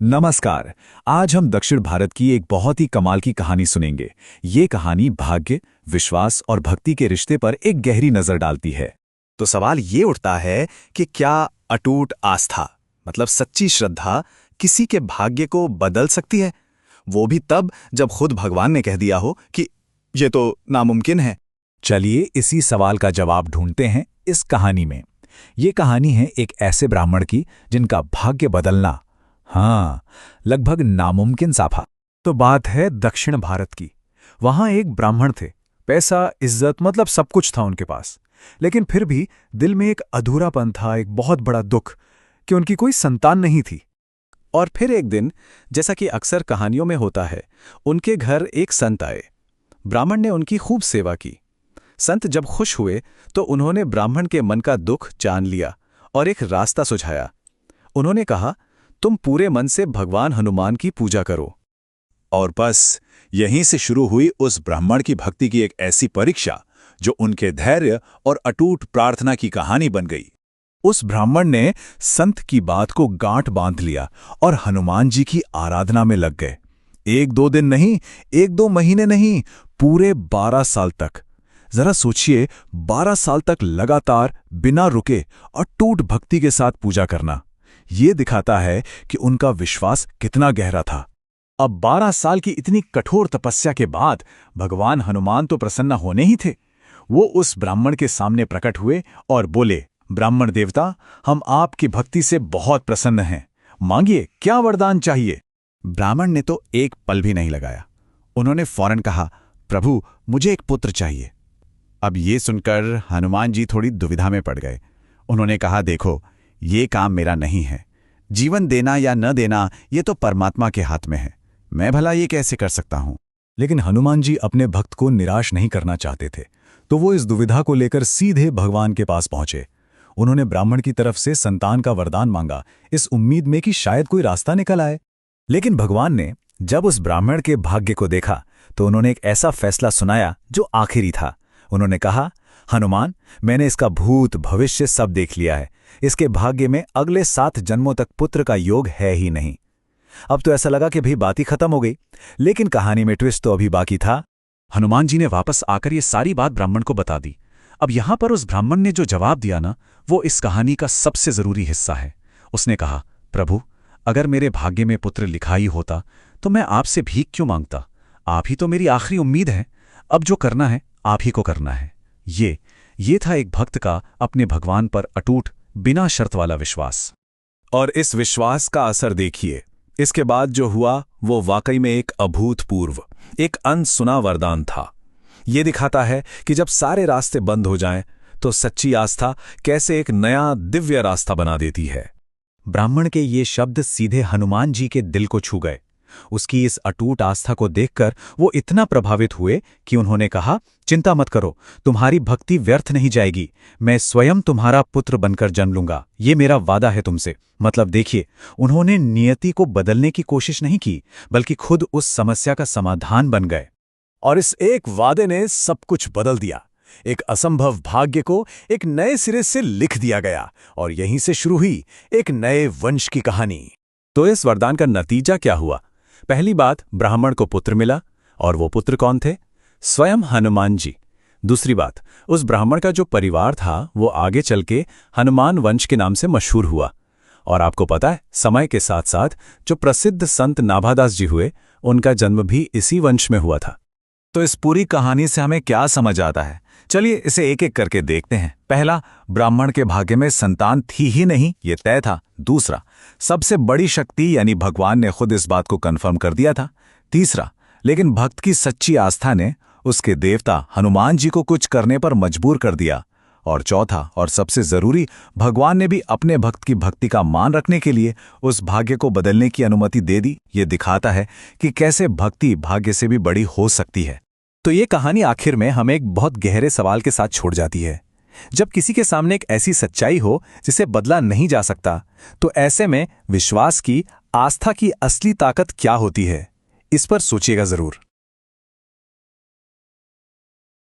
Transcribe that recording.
नमस्कार। आज हम दक्षिण भारत की एक बहुत ही कमाल की कहानी सुनेंगे। ये कहानी भाग्य, विश्वास और भक्ति के रिश्ते पर एक गहरी नजर डालती है। तो सवाल ये उठता है कि क्या अटूट आस्था मतलब सच्ची श्रद्धा किसी के भाग्य को बदल सकती है, वो भी तब जब खुद भगवान ने कह दिया हो कि ये तो नामुमकिन है। चलिए इसी सवाल का जवाब ढूंढते हैं इस कहानी में। ये कहानी है एक ऐसे ब्राह्मण की जिनका भाग्य बदलना लगभग नामुमकिन सा था। तो बात है दक्षिण भारत की। वहां एक ब्राह्मण थे। पैसा, इज्जत मतलब सब कुछ था उनके पास, लेकिन फिर भी दिल में एक अधूरापन था, एक बहुत बड़ा दुख कि उनकी कोई संतान नहीं थी। और फिर एक दिन, जैसा कि अक्सर कहानियों में होता है, उनके घर एक संत आए। ब्राह्मण ने उनकी खूब सेवा की। संत जब खुश हुए तो उन्होंने ब्राह्मण के मन का दुख जान लिया और एक रास्ता सुझाया। उन्होंने कहा, तुम पूरे मन से भगवान हनुमान की पूजा करो। और बस यहीं से शुरू हुई उस ब्राह्मण की भक्ति की एक ऐसी परीक्षा जो उनके धैर्य और अटूट प्रार्थना की कहानी बन गई। उस ब्राह्मण ने संत की बात को गांठ बांध लिया और हनुमान जी की आराधना में लग गए। 1-2 दिन नहीं, 1-2 महीने नहीं, पूरे 12 साल तक। जरा सोचिए, 12 साल तक लगातार बिना रुके अटूट भक्ति के साथ पूजा करना। ये दिखाता है कि उनका विश्वास कितना गहरा था। अब 12 साल की इतनी कठोर तपस्या के बाद भगवान हनुमान तो प्रसन्न होने ही थे। वो उस ब्राह्मण के सामने प्रकट हुए और बोले, ब्राह्मण देवता, हम आपकी भक्ति से बहुत प्रसन्न हैं। मांगिए, क्या वरदान चाहिए? ब्राह्मण ने तो एक पल भी नहीं लगाया। उन्होंने फौरन कहा, प्रभु, मुझे एक पुत्र चाहिए। अब ये सुनकर हनुमान जी थोड़ी दुविधा में पड़ गए। उन्होंने कहा, देखो, ये काम मेरा नहीं है। जीवन देना या न देना ये तो परमात्मा के हाथ में है। मैं भला ये कैसे कर सकता हूं? लेकिन हनुमान जी अपने भक्त को निराश नहीं करना चाहते थे, तो वो इस दुविधा को लेकर सीधे भगवान के पास पहुंचे। उन्होंने ब्राह्मण की तरफ से संतान का वरदान मांगा, इस उम्मीद में कि शायद कोई रास्ता निकल आए। लेकिन भगवान ने जब उस ब्राह्मण के भाग्य को देखा तो उन्होंने एक ऐसा फैसला सुनाया जो आखिरी था। उन्होंने कहा, हनुमान, मैंने इसका भूत भविष्य सब देख लिया है। इसके भाग्य में अगले 7 जन्मों तक पुत्र का योग है ही नहीं। अब तो ऐसा लगा कि भी बात ही खत्म हो गई, लेकिन कहानी में ट्विस्ट तो अभी बाकी था। हनुमान जी ने वापस आकर ये सारी बात ब्राह्मण को बता दी। अब यहां पर उस ब्राह्मण ने जो जवाब दिया ना, वो इस कहानी का सबसे जरूरी हिस्सा है। उसने कहा, प्रभु, अगर मेरे भाग्य में पुत्र लिखा ही होता तो मैं आपसे भीख क्यों मांगता? आप ही तो मेरी आखिरी उम्मीद है। अब जो करना है आप ही को करना है। ये था एक भक्त का अपने भगवान पर अटूट बिना शर्त वाला विश्वास। और इस विश्वास का असर देखिए। इसके बाद जो हुआ वो वाकई में एक अभूतपूर्व, एक अनसुना वरदान था। ये दिखाता है कि जब सारे रास्ते बंद हो जाएं तो सच्ची आस्था कैसे एक नया दिव्य रास्ता बना देती है। ब्राह्मण के ये शब्द सीधे हनुमान जी के दिल को छू गए। उसकी इस अटूट आस्था को देखकर वो इतना प्रभावित हुए कि उन्होंने कहा, चिंता मत करो, तुम्हारी भक्ति व्यर्थ नहीं जाएगी। मैं स्वयं तुम्हारा पुत्र बनकर जन्म लूंगा, ये मेरा वादा है तुमसे। मतलब देखिए, उन्होंने नियति को बदलने की कोशिश नहीं की, बल्कि खुद उस समस्या का समाधान बन गए। और इस एक वादे ने सब कुछ बदल दिया। एक असंभव भाग्य को एक नए सिरे से लिख दिया गया और यहीं से शुरू हुई एक नए वंश की कहानी। तो इस वरदान का नतीजा क्या हुआ? पहली बात, ब्राह्मण को पुत्र मिला, और वो पुत्र कौन थे? स्वयं हनुमान जी। दूसरी बात, उस ब्राह्मण का जो परिवार था वो आगे चल के हनुमान वंश के नाम से मशहूर हुआ। और आपको पता है, समय के साथ साथ जो प्रसिद्ध संत नाभादास जी हुए, उनका जन्म भी इसी वंश में हुआ था। तो इस पूरी कहानी से हमें क्या समझ आता है? चलिए इसे एक एक करके देखते हैं। पहला, ब्राह्मण के भाग्य में संतान थी ही नहीं, ये तय था। दूसरा, सबसे बड़ी शक्ति यानी भगवान ने खुद इस बात को कंफर्म कर दिया था। तीसरा, लेकिन भक्त की सच्ची आस्था ने उसके देवता हनुमान जी को कुछ करने पर मजबूर कर दिया। और चौथा और सबसे जरूरी, भगवान ने भी अपने भक्त की भक्ति का मान रखने के लिए उस भाग्य को बदलने की अनुमति दे दी। ये दिखाता है कि कैसे भक्ति भाग्य से भी बड़ी हो सकती है। तो ये कहानी आखिर में हमें एक बहुत गहरे सवाल के साथ छोड़ जाती है। जब किसी के सामने एक ऐसी सच्चाई हो जिसे बदला नहीं जा सकता, तो ऐसे में विश्वास की, आस्था की असली ताकत क्या होती है? इस पर सोचिएगा जरूर।